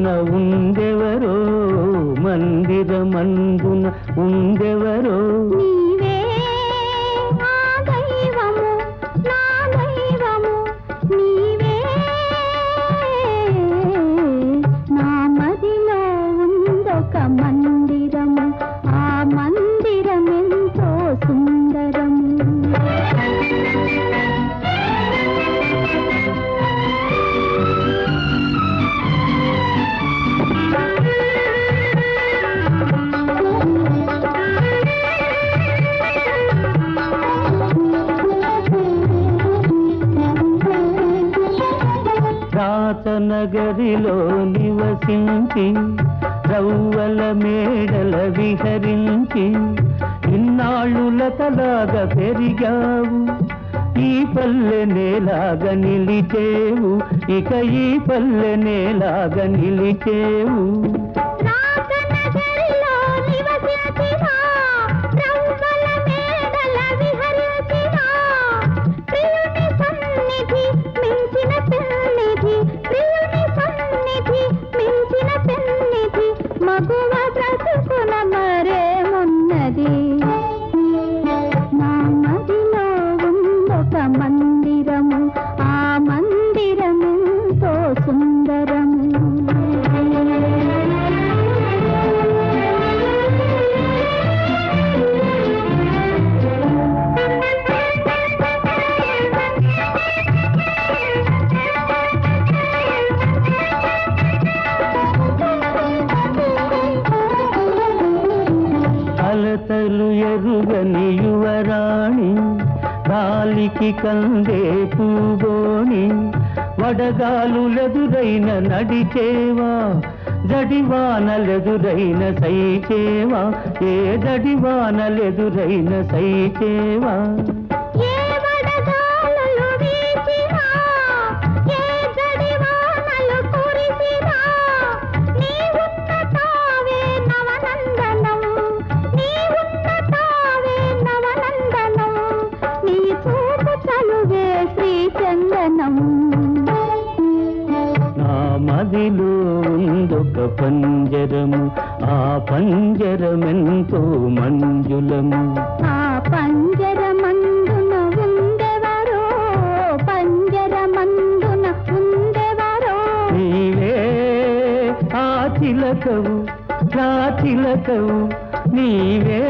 మందిరమందున ఉండెవరో మందిరమందున ఉండెవరో నీవే నా దైవము నా దైవము నీవే నా మదిలో ఉందొక మందిరము ఆ మందిరమెంతో సుందరము రాతనగరిలో నివసించి రవ్వల మేడల విహరించి ఇన్నాళ్ళు లతలాగా పెరిగావు ఈ పల్లె నేలాగా నిలిచేవు ఇక ఈ పల్లె నేలాగా నిలిచేవు మగువ బ్రతుకున మరేమున్నది నా మదిలో ఉందొక మందిరము ఆ మందిరమెంతో సుందరము అలతలు ఎరుగని యువరాణి గాలికి కందే పూగోని వడగాలులెదురైన నడిచేవా జడివానలెదురైన సైచేవా ఏ జడివానలెదురైన సైచేవా నా మదిలో ఉందొక పంజరము ఆ పంజరమెంతో మంజులము ఆ పంజరమందున ఉండెవరో పంజరమందున ఉండెవరో నీవే ఆ చిలకవు నా చిలకవు నీవే